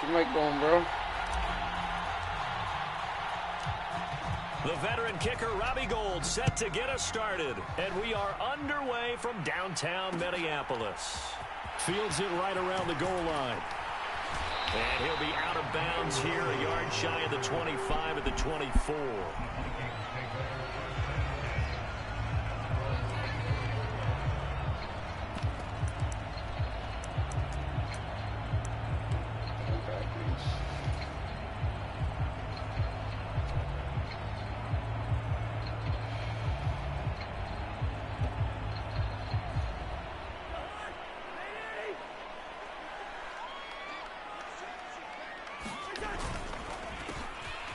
your mic going, bro. The veteran kicker, Robbie Gould, set to get us started. And we are underway from downtown Minneapolis. Fields it right around the goal line. And he'll be out of bounds here, a yard shy of the 25 at the 24.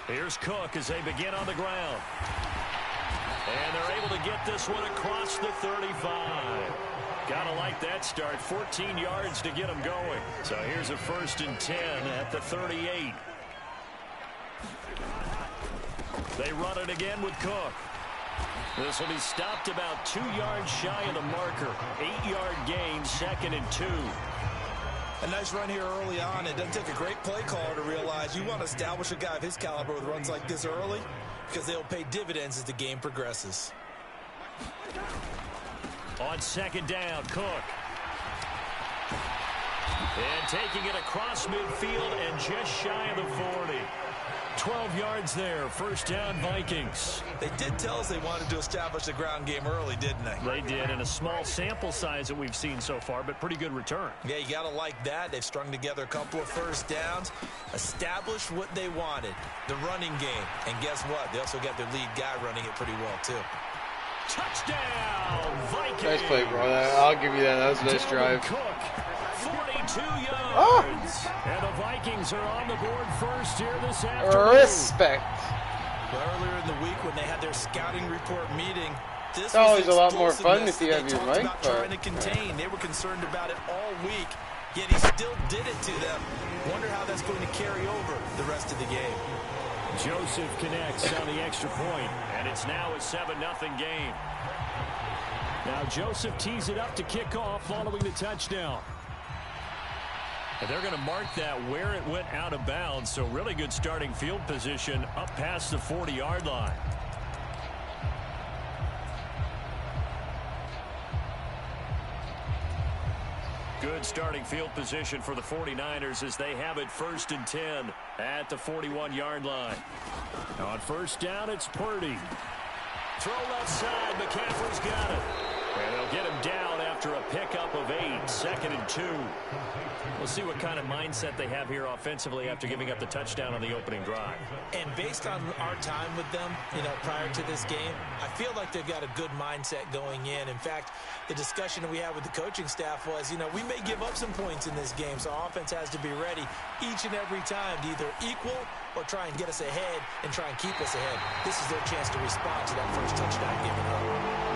Here's Cook as they begin on the ground. And they're able to get this one across the 35. Gotta like that start. 14 yards to get them going. So here's a 1st and 10 at the 38. They run it again with Cook. This will be stopped about 2 yards shy of the marker. 8-yard gain, 2nd and 2. A nice run here early on. It doesn't take a great play caller to realize you want to establish a guy of his caliber with runs like this early because they'll pay dividends as the game progresses. On 2nd down, Cook. And taking it across midfield and just shy of the 40. 12 yards there. 1st down, Vikings. They did tell us they wanted to establish the ground game early, didn't they? They did, in a small sample size that we've seen so far, but pretty good return. Yeah, you got to like that. They've strung together a couple of 1st downs, established what they wanted, the running game. And guess what? They also got their lead guy running it pretty well, too. Touchdown, Vikings! Nice play, bro. I'll give you that. That was a nice drive. Cook, 42 yards. And the Vikings are on the board first here this afternoon. Respect. Well, earlier in the week when they had their scouting report meeting, this It's always was a lot more fun if you have they your talked mic. about trying to contain. They were concerned about it all week, yet he still did it to them. Wonder how that's going to carry over the rest of the game. Joseph connects on the extra point, and it's now a 7-0 game. Now Joseph tees it up to kick off following the touchdown. And they're going to mark that where it went out of bounds, so really good starting field position up past the 40-yard line. Good starting field position for the 49ers as they have it 1st and 10 at the 41-yard line. On 1st down, it's Purdy. Throw left side. McCaffrey's got it. And they'll get him down after a pickup of 8. 2nd and 2. We'll see what kind of mindset they have here offensively after giving up the touchdown on the opening drive. And based on our time with them, prior to this game, I feel like they've got a good mindset going in. In fact, the discussion we had with the coaching staff was, we may give up some points in this game, so offense has to be ready each and every time to either equal or try and get us ahead and try and keep us ahead. This is their chance to respond to that first touchdown given up.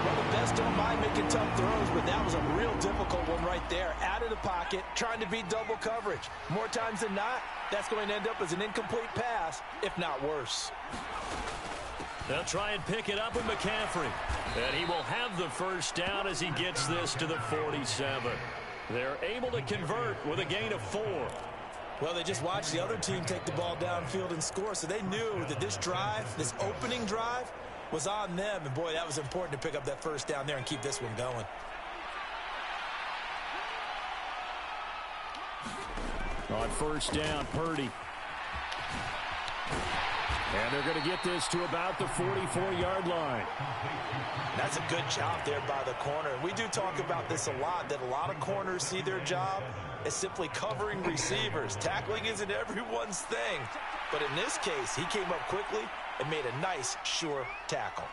Well, the best don't mind making tough throws, but that was a real difficult one right there. Out of the pocket, trying to beat double coverage. More times than not, that's going to end up as an incomplete pass, if not worse. They'll try and pick it up with McCaffrey. And he will have the 1st down as he gets this to the 47. They're able to convert with a gain of 4. Well, they just watched the other team take the ball downfield and score, so they knew that this drive, this opening drive, was on them. And, boy, that was important to pick up that 1st down there and keep this one going. On 1st down, Purdy. And they're going to get this to about the 44-yard line. That's a good job there by the corner. We do talk about this a lot, that a lot of corners see their job as simply covering receivers. Tackling isn't everyone's thing. But in this case, he came up quickly and made a nice, sure tackle.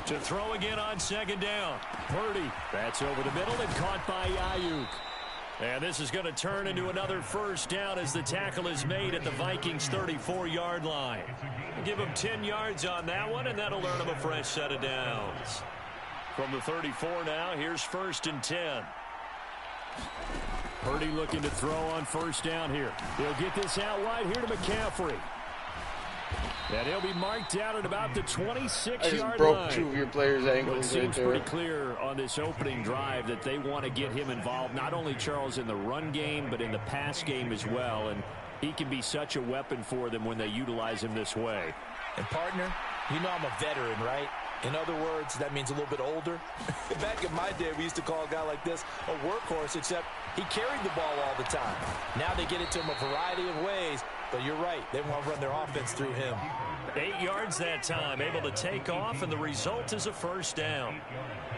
To throw again on 2nd down. Purdy. That's over the middle and caught by Ayuk. And this is going to turn into another 1st down as the tackle is made at the Vikings' 34-yard line. Give him 10 yards on that one, and that'll earn him a fresh set of downs. From the 34 now, here's 1st and 10. Purdy looking to throw on 1st down here. He'll get this out wide here to McCaffrey. And he'll be marked out at about the 26-yard broke line. 2 of your players' ankles. It seems pretty clear on this opening drive that they want to get him involved, not only, Charles, in the run game, but in the pass game as well. And he can be such a weapon for them when they utilize him this way. And, partner, you know I'm a veteran, right? In other words, that means a little bit older. Back in my day, we used to call a guy like this a workhorse, except he carried the ball all the time. Now they get it to him a variety of ways, but you're right. They want to run their offense through him. 8 yards that time, able to take off, and the result is a first down.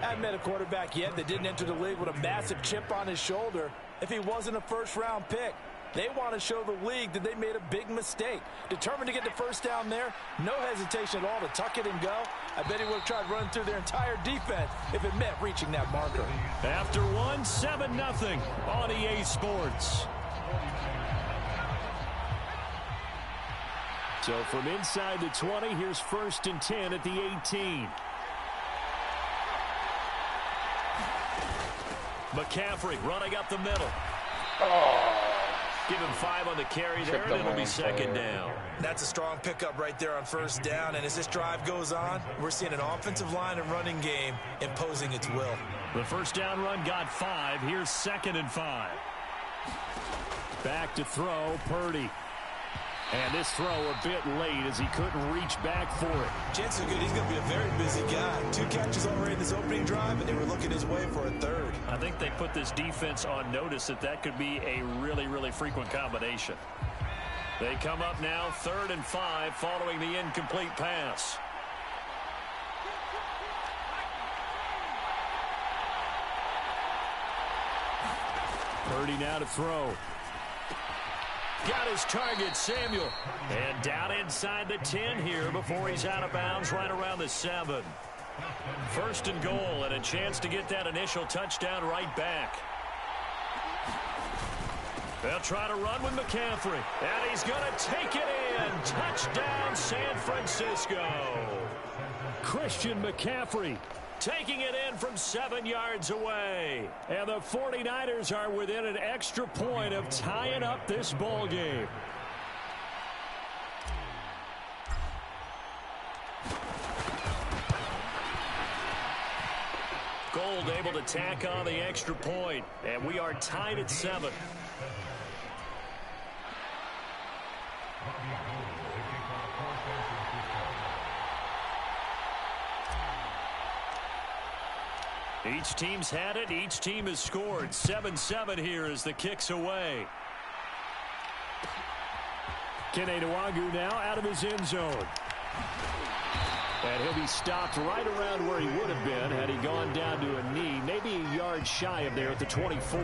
I haven't met a quarterback yet that didn't enter the league with a massive chip on his shoulder if he wasn't a first-round pick. They want to show the league that they made a big mistake. Determined to get the first down there, no hesitation at all to tuck it and go. I bet he would have tried running through their entire defense if it meant reaching that marker. After 7-0 on EA Sports. So from inside the 20, here's 1st and 10 at the 18. McCaffrey running up the middle. Give him 5 on the carry there, and it'll be 2nd down. That's a strong pickup right there on 1st down, and as this drive goes on, we're seeing an offensive line and running game imposing its will. The first down run got 5. Here's 2nd and 5. Back to throw, Purdy. And this throw a bit late as he couldn't reach back for it. Chances are good he's going to be a very busy guy. 2 catches already in this opening drive, and they were looking his way for a 3rd. I think they put this defense on notice that could be a really, really frequent combination. They come up now 3rd and 5 following the incomplete pass. Purdy now to throw. Got his target, Samuel. And down inside the 10 here before he's out of bounds right around the 7. 1st and goal, and a chance to get that initial touchdown right back. They'll try to run with McCaffrey. And he's going to take it in. Touchdown, San Francisco. Christian McCaffrey taking it in from 7 yards away. And the 49ers are within an extra point of tying up this ball game. Gold able to tack on the extra point, and we are tied at 7. Each team's had it. Each team has scored. 7-7 here as the kick's away. Keneduagu now out of his end zone. And he'll be stopped right around where he would have been had he gone down to a knee, maybe a yard shy of there at the 24.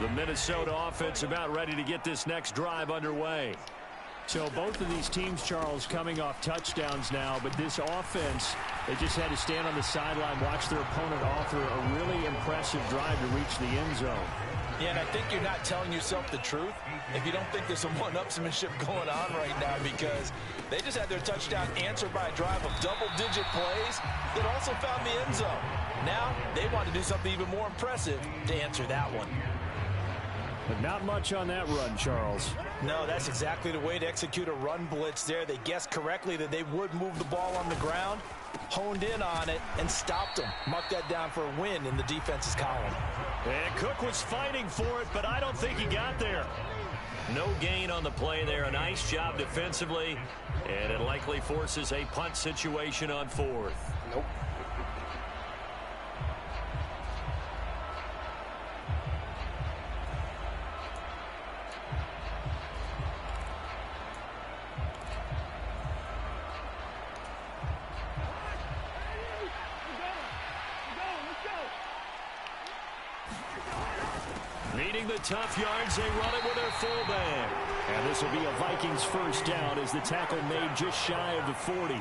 The Minnesota offense about ready to get this next drive underway. So both of these teams, Charles, coming off touchdowns now, but this offense, they just had to stand on the sideline, watch their opponent offer a really impressive drive to reach the end zone. Yeah, and I think you're not telling yourself the truth if you don't think there's some one-upsmanship going on right now, because they just had their touchdown answered by a drive of double-digit plays that also found the end zone. Now they want to do something even more impressive to answer that one. But not much on that run, Charles. No, that's exactly the way to execute a run blitz there. They guessed correctly that they would move the ball on the ground, honed in on it, and stopped them. Mark that down for a win in the defense's column. And Cook was fighting for it, but I don't think he got there. No gain on the play there. A nice job defensively, and it likely forces a punt situation on 4th. Nope. Needing the tough yards, they run it with their fullback. And this will be a Vikings first down as the tackle made just shy of the 40.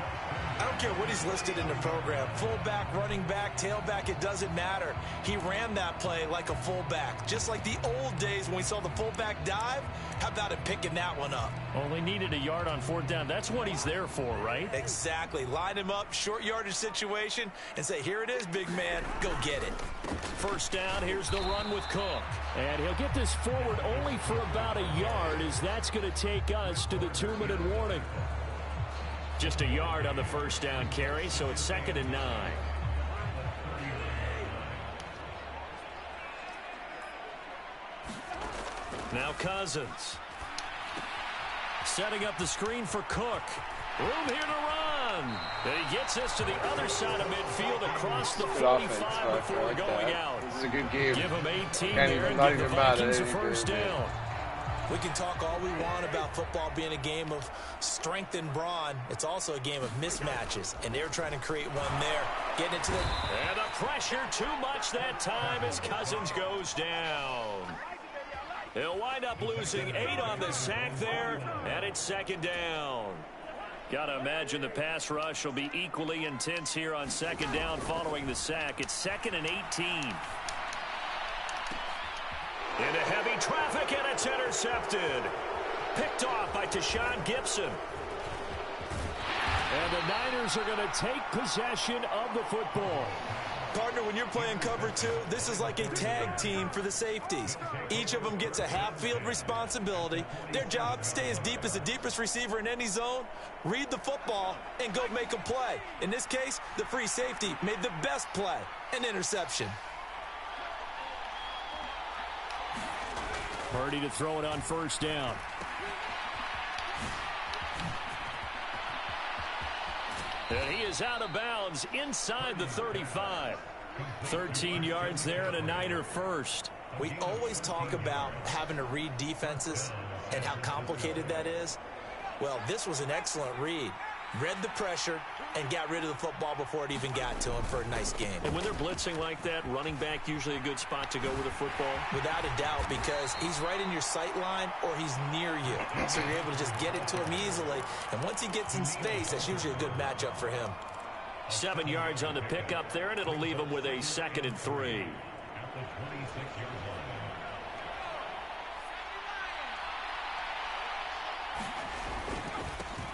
I don't care what he's listed in the program. Fullback, running back, tailback, it doesn't matter. He ran that play like a fullback. Just like the old days when we saw the fullback dive, how about him picking that one up? Only needed a yard on 4th down. That's what he's there for, right? Exactly. Line him up, short yardage situation, and say, here it is, big man. Go get it. 1st down, here's the run with Cook. And he'll get this forward only for about a yard, as that's going to take us to the 2-minute warning. Just a yard on the 1st down carry, so it's 2nd and 9. Now Cousins. Setting up the screen for Cook. Room here to run. And he gets us to the other side of midfield across the 45 before going out. This is a good game. Give him 18 Can't here even, and not give the even mad at Vikings a it. 1st down. We can talk all we want about football being a game of strength and brawn. It's also a game of mismatches, and they're trying to create one there. Getting it to the... And the pressure too much that time as Cousins goes down. He'll wind up losing 8 on the sack there, and it's 2nd down. Got to imagine the pass rush will be equally intense here on 2nd down following the sack. It's 2nd and 18. Into heavy traffic, and it's intercepted. Picked off by Tashawn Gibson. And the Niners are going to take possession of the football. Partner, when you're playing cover 2, this is like a tag team for the safeties. Each of them gets a half-field responsibility. Their job, stay as deep as the deepest receiver in any zone, read the football, and go make a play. In this case, the free safety made the best play, an interception. Purdy to throw it on 1st down. And he is out of bounds inside the 35. 13 yards there and a Niner 1st. We always talk about having to read defenses and how complicated that is. Well, this was an excellent read. Read the pressure and got rid of the football before it even got to him for a nice game. And when they're blitzing like that, running back usually a good spot to go with a football? Without a doubt, because he's right in your sight line or he's near you. So you're able to just get it to him easily. And once he gets in space, that's usually a good matchup for him. 7 yards on the pickup there, and it'll leave him with a 2nd and 3.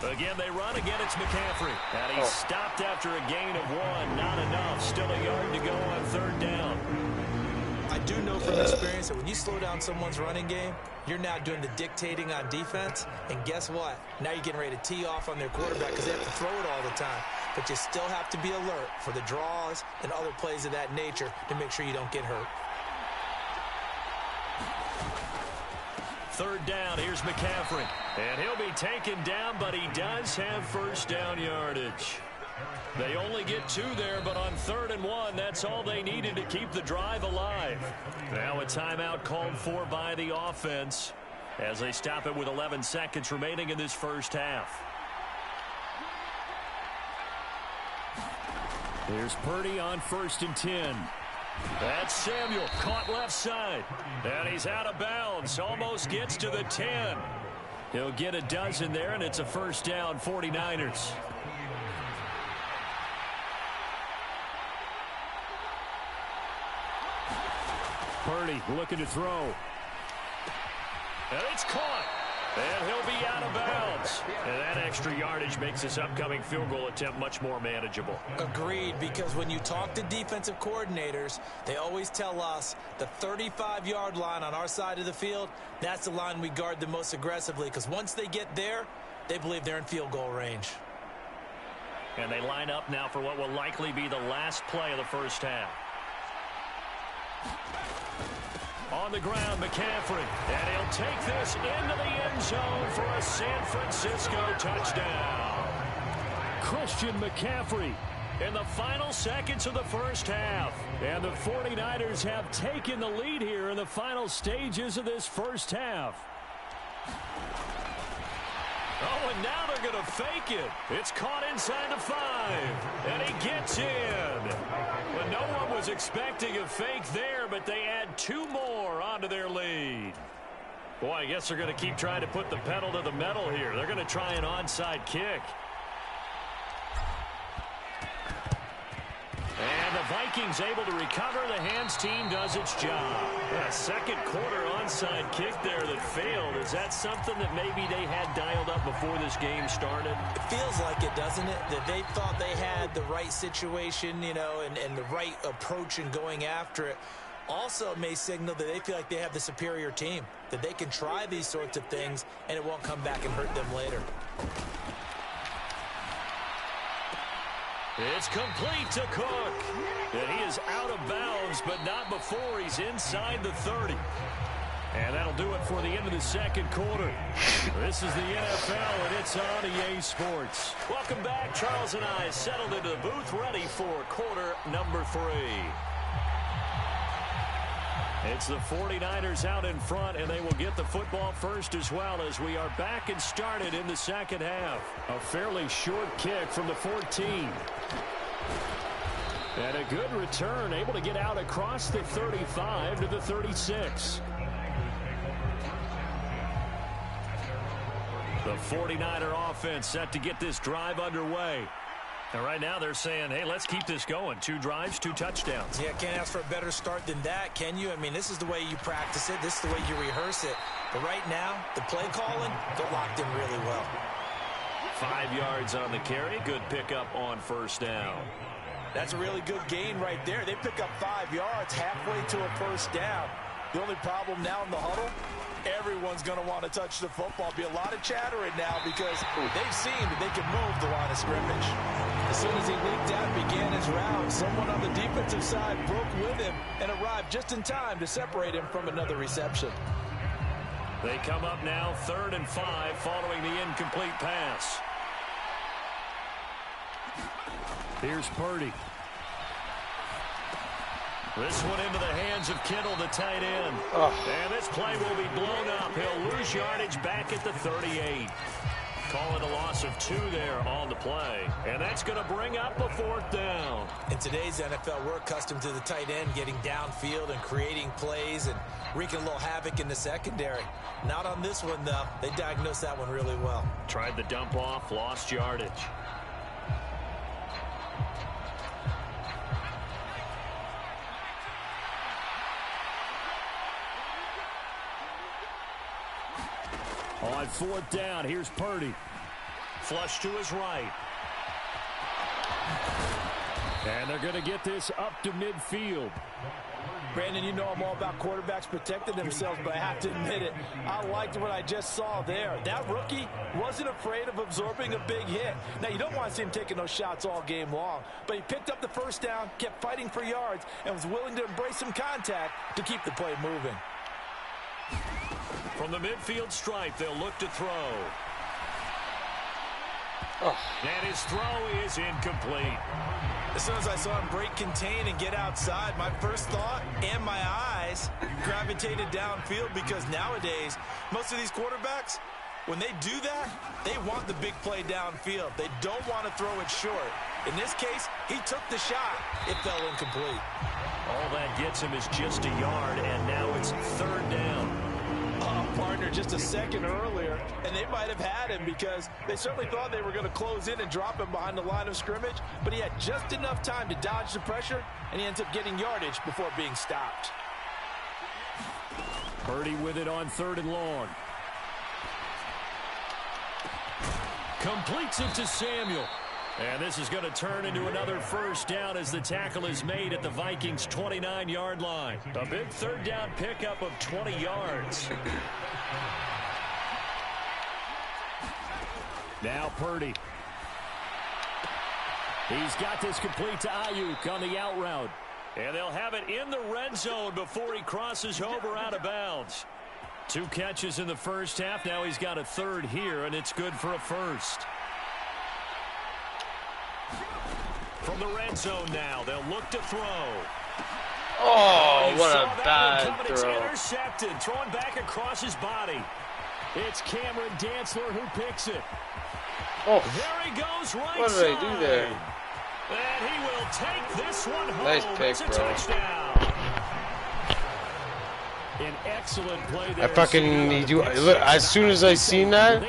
Again, they run. Again, it's McCaffrey. And he's stopped after a gain of 1. Not enough. Still a yard to go on 3rd down. I do know from experience that when you slow down someone's running game, you're now doing the dictating on defense. And guess what? Now you're getting ready to tee off on their quarterback because they have to throw it all the time. But you still have to be alert for the draws and other plays of that nature to make sure you don't get hurt. 3rd down, here's McCaffrey. And he'll be taken down, but he does have 1st down yardage. They only get 2 there, but on 3rd and 1, that's all they needed to keep the drive alive. Now a timeout called for by the offense as they stop it with 11 seconds remaining in this 1st half. Here's Purdy on 1st and 10. That's Samuel, caught left side. And he's out of bounds, almost gets to the 10. He'll get a dozen there, and it's a 1st down, 49ers. Purdy looking to throw. And it's caught. And he'll be out of bounds. And that extra yardage makes this upcoming field goal attempt much more manageable. Agreed, because when you talk to defensive coordinators, they always tell us the 35-yard line on our side of the field, that's the line we guard the most aggressively, because once they get there, they believe they're in field goal range. And they line up now for what will likely be the last play of the 1st half. On the ground, McCaffrey. And he'll take this into the end zone for a San Francisco touchdown. Christian McCaffrey in the final seconds of the 1st half. And the 49ers have taken the lead here in the final stages of this 1st half. Oh, and now they're going to fake it. It's caught inside the 5. And he gets in. But no one was expecting a fake there, but they add 2 more onto their lead. Boy, I guess they're going to keep trying to put the pedal to the metal here. They're going to try an onside kick. Vikings able to recover. The hands team does its job. A second quarter onside kick there that failed. Is that something that maybe they had dialed up before this game started? It feels like it, doesn't it? That they thought they had the right situation, you know, and the right approach in going after it. Also, it may signal that they feel like they have the superior team, that they can try these sorts of things and it won't come back and hurt them later. It's complete to Cook. And he is out of bounds, but not before he's inside the 30. And that'll do it for the end of the second quarter. This is the NFL, and it's on EA Sports. Welcome back. Charles and I settled into the booth, ready for quarter number 3. It's the 49ers out in front, and they will get the football first as well as we are back and started in the second half. A fairly short kick from the 14. And a good return, able to get out across the 35 to the 36. The 49er offense set to get this drive underway. And right now they're saying, hey, let's keep this going. 2 drives, 2 touchdowns. Yeah, can't ask for a better start than that, can you? I mean, this is the way you practice it. This is the way you rehearse it. But right now, the play calling, they're locked in really well. 5 yards on the carry. Good pickup on first down. That's a really good gain right there. They pick up 5 yards halfway to a first down. The only problem now in the huddle, everyone's going to want to touch the football. Be a lot of chattering now because they've seen that they can move the line of scrimmage. As soon as he leaked out and began his route, someone on the defensive side broke with him and arrived just in time to separate him from another reception. They come up now 3rd and 5 following the incomplete pass. Here's Purdy. This one into the hands of Kittle, the tight end. And this play will be blown up. He'll lose yardage back at the 38. Call it a loss of 2 there on the play. And that's going to bring up a 4th down. In today's NFL, we're accustomed to the tight end getting downfield and creating plays and wreaking a little havoc in the secondary. Not on this one, though. They diagnosed that one really well. Tried the dump off, lost yardage. On 4th down, here's Purdy. Flush to his right. And they're going to get this up to midfield. Brandon, you know I'm all about quarterbacks protecting themselves, but I have to admit it. I liked what I just saw there. That rookie wasn't afraid of absorbing a big hit. Now, you don't want to see him taking those shots all game long, but he picked up the first down, kept fighting for yards, and was willing to embrace some contact to keep the play moving. From the midfield stripe, they'll look to throw. And his throw is incomplete. As soon as I saw him break contain and get outside, my first thought and my eyes gravitated downfield because nowadays, most of these quarterbacks, when they do that, they want the big play downfield. They don't want to throw it short. In this case, he took the shot. It fell incomplete. All that gets him is just a yard, and now it's 3rd down. Partner just a second earlier, and they might have had him because they certainly thought they were going to close in and drop him behind the line of scrimmage, but he had just enough time to dodge the pressure, and he ends up getting yardage before being stopped. Purdy with it on 3rd and long. Completes it to Samuel. And this is going to turn into another first down as the tackle is made at the Vikings' 29-yard line. A big 3rd down pickup of 20 yards. Now Purdy. He's got this complete to Ayuk on the out route. And they'll have it in the red zone before he crosses over out of bounds. 2 catches in the first half. Now he's got a 3rd here, and it's good for a 1st. From the red zone now, they'll look to throw. Oh, what a bad throw. It's intercepted, throwing back across his body. It's Cameron Dantzler who picks it. Oh, there he goes right what did side. I do there? And he will take this one home. Nice pick, it's a bro. touchdown. An excellent play there. I fucking do. Look, as soon as I seen that,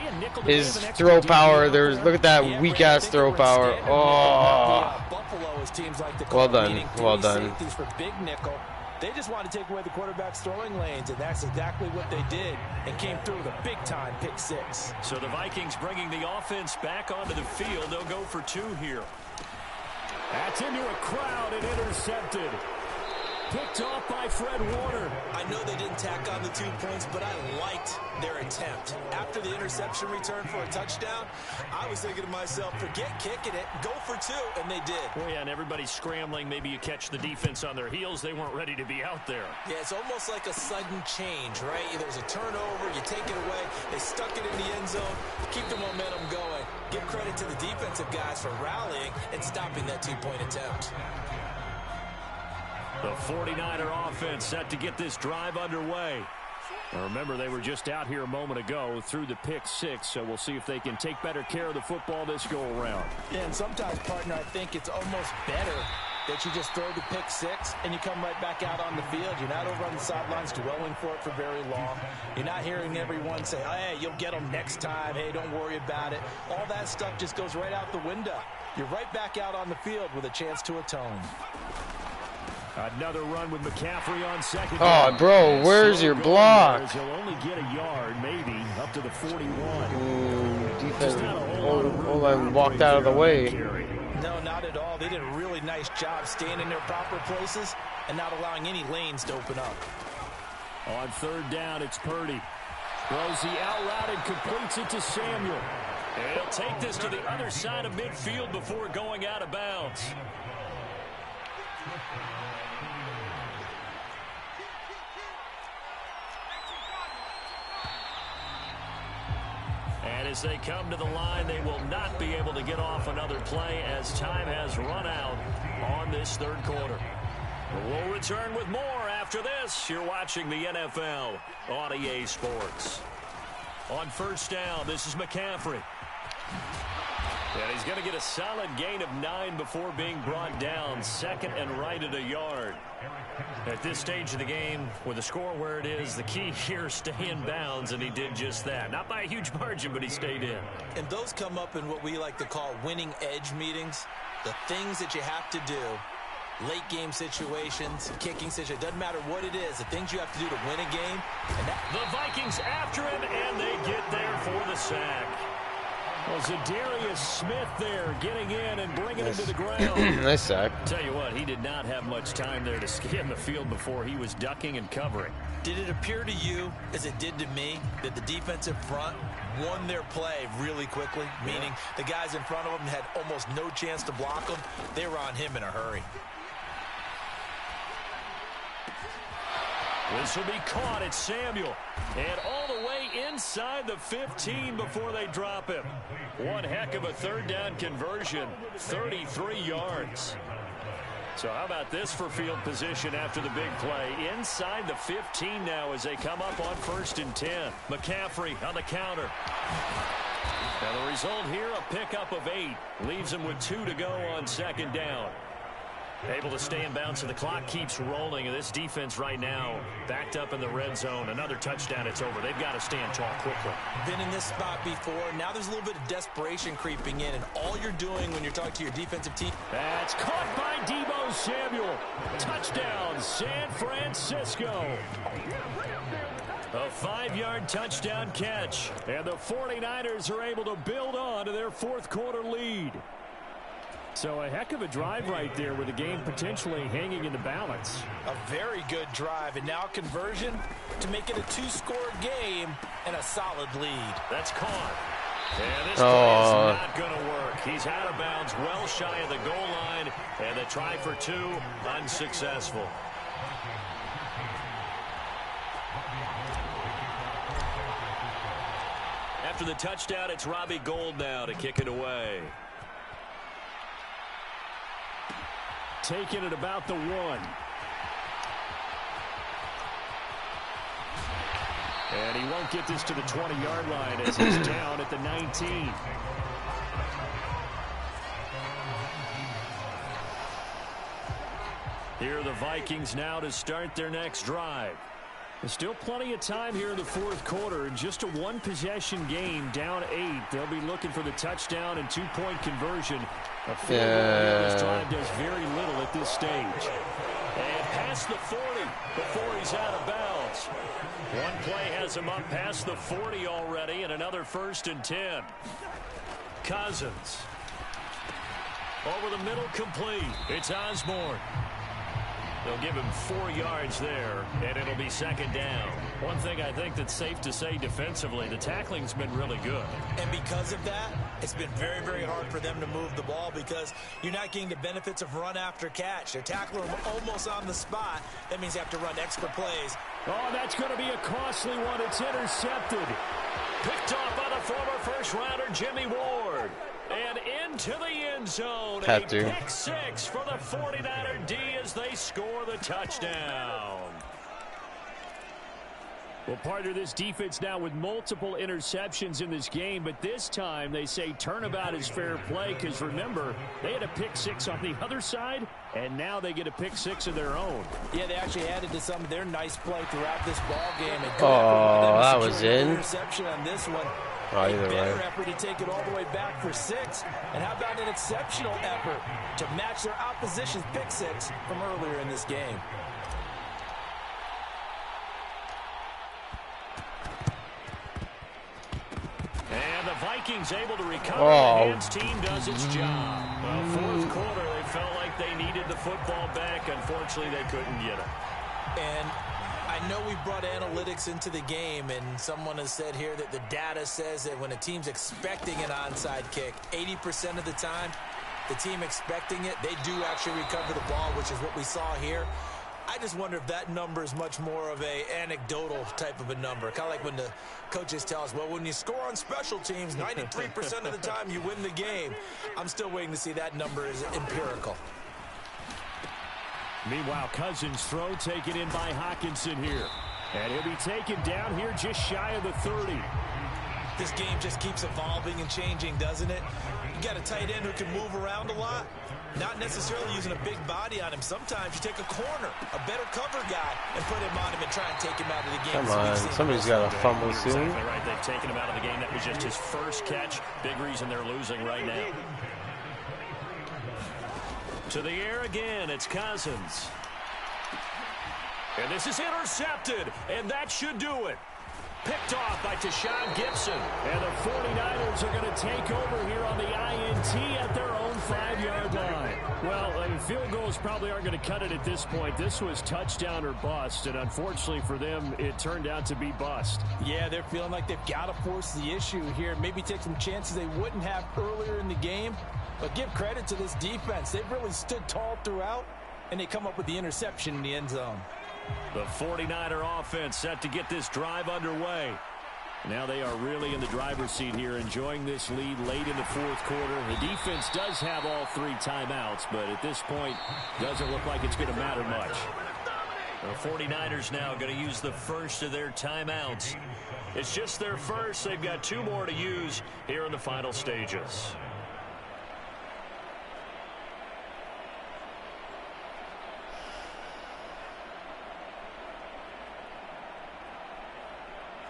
his throw power. Look at that weak ass throw power. Oh, well done, well done. For big nickel. They just want to take away the quarterback's throwing lanes, and that's exactly what they did, and came through with a big-time pick six. So the Vikings bringing the offense back onto the field. They'll go for two here. That's into a crowd and intercepted. Picked off by Fred Warner. I know they didn't tack on the 2 points, but I liked their attempt. After the interception return for a touchdown, I was thinking to myself, forget kicking it, go for two, and they did. Well, yeah, and everybody's scrambling. Maybe you catch the defense on their heels. They weren't ready to be out there. Yeah, it's almost like a sudden change, right? There's a turnover, you take it away, they stuck it in the end zone, keep the momentum going. Give credit to the defensive guys for rallying and stopping that 2-point attempt. The 49er offense set to get this drive underway. Now remember, they were just out here a moment ago through the pick six, so we'll see if they can take better care of the football this go-around. Yeah, and sometimes, partner, I think it's almost better that you just throw the pick six and you come right back out on the field. You're not over on the sidelines dwelling for it for very long. You're not hearing everyone say, hey, you'll get them next time. Hey, don't worry about it. All that stuff just goes right out the window. You're right back out on the field with a chance to atone. Another run with McCaffrey on second. Oh, bro, where's your block? He'll only get a yard, maybe, up to the 41. Defense, hold on, walked out of the way. No, not at all. They did a really nice job staying in their proper places and not allowing any lanes to open up. On third down, it's Purdy. Throws the out route and completes it to Samuel. And he'll take this to the other side of midfield before going out of bounds. And as they come to the line, they will not be able to get off another play as time has run out on this third quarter. We'll return with more after this. You're watching the NFL on EA Sports. On first down, this is McCaffrey. And he's going to get a solid gain of 9 before being brought down. Second and right at a yard. At this stage of the game, with the score where it is, the key here is stay in bounds, and he did just that. Not by a huge margin, but he stayed in. And those come up in what we like to call winning edge meetings. The things that you have to do, late game situations, kicking situations, doesn't matter what it is, the things you have to do to win a game. And the Vikings after him, and they get there for the sack. Well, Zadarius Smith there getting in and bringing him to the ground. Nice sack. Tell you what, he did not have much time there to scan the field before he was ducking and covering. Did it appear to you, as it did to me, that the defensive front won their play really quickly? Meaning the guys in front of them had almost no chance to block him. They were on him in a hurry. This will be caught at Samuel. And all the way inside the 15 before they drop him. One heck of a third down conversion. 33 yards. So how about this for field position after the big play? Inside the 15 now as they come up on 1st and 10. McCaffrey on the counter. Now the result here, a pickup of 8. Leaves him with 2 to go on 2nd down. Able to stay in bounds, and the clock keeps rolling. And this defense right now backed up in the red zone. Another touchdown, it's over. They've got to stand tall quickly. Been in this spot before. Now there's a little bit of desperation creeping in, and all you're doing when you're talking to your defensive team. That's caught by Deebo Samuel. Touchdown, San Francisco. A 5-yard touchdown catch. And the 49ers are able to build on to their 4th quarter lead. So a heck of a drive right there with the game potentially hanging in the balance. A very good drive, and now conversion to make it a 2-score game and a solid lead. That's caught. And this play is not going to work. He's out of bounds, well shy of the goal line, and the try for 2 unsuccessful. After the touchdown, it's Robbie Gould now to kick it away. Taking it about the 1. And he won't get this to the 20-yard line as he's down at the 19. Here are the Vikings now to start their next drive. There's still plenty of time here in the fourth quarter. In just a one-possession game, down 8. They'll be looking for the touchdown and two-point conversion. A field goal this time does very little at this stage. And past the 40 before he's out of bounds. One play has him up past the 40 already, and another 1st and 10. Cousins. Over the middle, complete. It's Osborne. They'll give him 4 yards there, and it'll be 2nd down. One thing I think that's safe to say defensively, the tackling's been really good. And because of that, it's been very, very hard for them to move the ball because you're not getting the benefits of run after catch. They're tackling them almost on the spot. That means you have to run extra plays. Oh, that's going to be a costly one. It's intercepted. Picked off by the former first-rounder Jimmy Ward. And into the end zone. A pick 6 for the 49er D as they score the touchdown. Well, partner, this defense now with multiple interceptions in this game, but this time they say turnabout is fair play because, remember, they had a pick 6 on the other side, and now they get a pick 6 of their own. Yeah, they actually added to some of their nice play throughout this ball game. Oh, that was in. Interception on this one. Oh, a better effort to take it all the way back for 6. And how about an exceptional effort to match their opposition's pick 6 from earlier in this game? And the Vikings able to recover. The Rams team does its job. Well, fourth quarter, they felt like they needed the football back. Unfortunately, they couldn't get it. And I know we brought analytics into the game, and someone has said here that the data says that when a team's expecting an onside kick, 80% of the time, the team expecting it, they do actually recover the ball, which is what we saw here. I just wonder if that number is much more of a anecdotal type of a number. Kind of like when the coaches tell us, well, when you score on special teams, 93% of the time you win the game. I'm still waiting to see that number is empirical. Meanwhile, Cousins' throw taken in by Hawkinson here. And he'll be taken down here just shy of the 30. This game just keeps evolving and changing, doesn't it? You got a tight end who can move around a lot. Not necessarily using a big body on him. Sometimes you take a corner, a better cover guy, and put him on him and try and take him out of the game. Come on, somebody's got a fumble soon. Exactly right. They've taken him out of the game. That was just his first catch. Big reason they're losing right now. To the air again, it's Cousins. And this is intercepted, and that should do it. Picked off by Tashawn Gibson. And the 49ers are going to take over here on the INT at their own 5-yard line. Well, field goals probably aren't going to cut it at this point. This was touchdown or bust, and unfortunately for them, it turned out to be bust. Yeah, they're feeling like they've got to force the issue here. Maybe take some chances they wouldn't have earlier in the game. But give credit to this defense. They've really stood tall throughout, and they come up with the interception in the end zone. The 49er offense set to get this drive underway. Now they are really in the driver's seat here, enjoying this lead late in the fourth quarter. The defense does have all 3 timeouts, but at this point, doesn't look like it's going to matter much. The 49ers now going to use the first of their timeouts. It's just their first. They've got 2 more to use here in the final stages.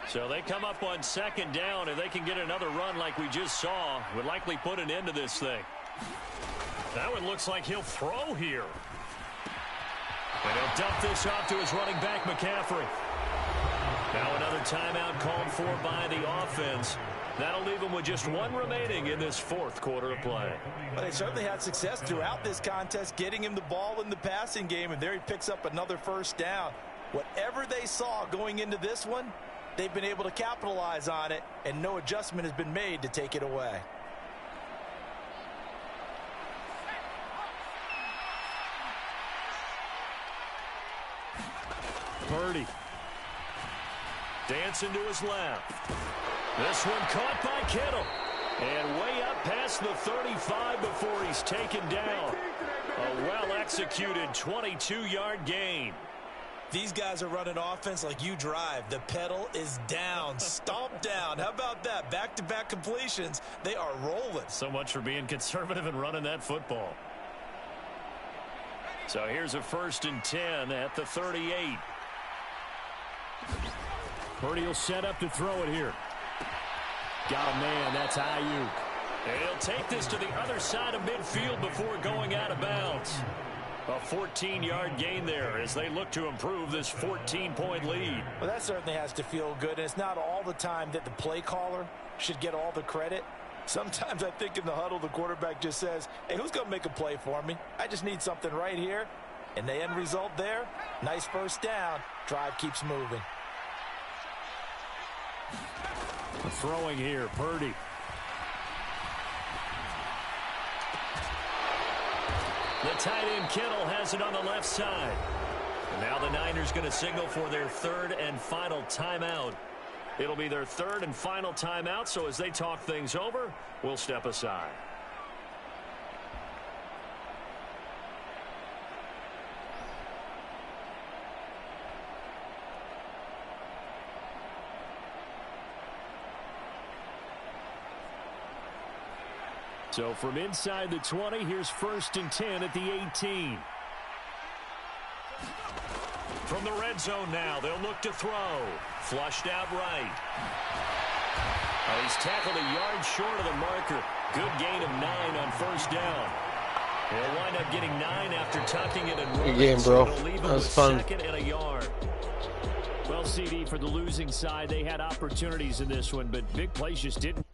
So they come up on 2nd down, and they can get another run like we just saw. Would likely put an end to this thing. That one looks like he'll throw here. And he'll dump this off to his running back, McCaffrey. Now another timeout called for by the offense. That'll leave them with just 1 remaining in this fourth quarter of play. But they certainly had success throughout this contest, getting him the ball in the passing game, and there he picks up another 1st down. Whatever they saw going into this one, they've been able to capitalize on it, and no adjustment has been made to take it away. Purdy. Dancing to his left. This one caught by Kittle. And way up past the 35 before he's taken down. A well-executed 22-yard gain. These guys are running offense like you drive. The pedal is down, stomped down. How about that? Back-to-back completions. They are rolling. So much for being conservative and running that football. So here's a 1st and 10 at the 38. Purdy will set up to throw it here. Got a man. That's Ayuk. And he'll take this to the other side of midfield before going out of bounds. A 14-yard gain there as they look to improve this 14-point lead. Well, that certainly has to feel good, and it's not all the time that the play caller should get all the credit. Sometimes I think in the huddle, the quarterback just says, hey, who's going to make a play for me? I just need something right here. And the end result there, nice first down. Drive keeps moving. Throwing here, Purdy. The tight end Kittle has it on the left side. And now the Niners going to signal for their third and final timeout. It'll be their third and final timeout, so as they talk things over, we'll step aside. So from inside the 20, here's 1st and 10 at the 18. From the red zone now, they'll look to throw. Flushed out right. Oh, he's tackled a yard short of the marker. Good gain of 9 on 1st down. He'll wind up getting 9 after tucking it and rolling. Good game, bro. So That was fun. 2nd and a yard. Well, CD, for the losing side, they had opportunities in this one, but big plays just didn't.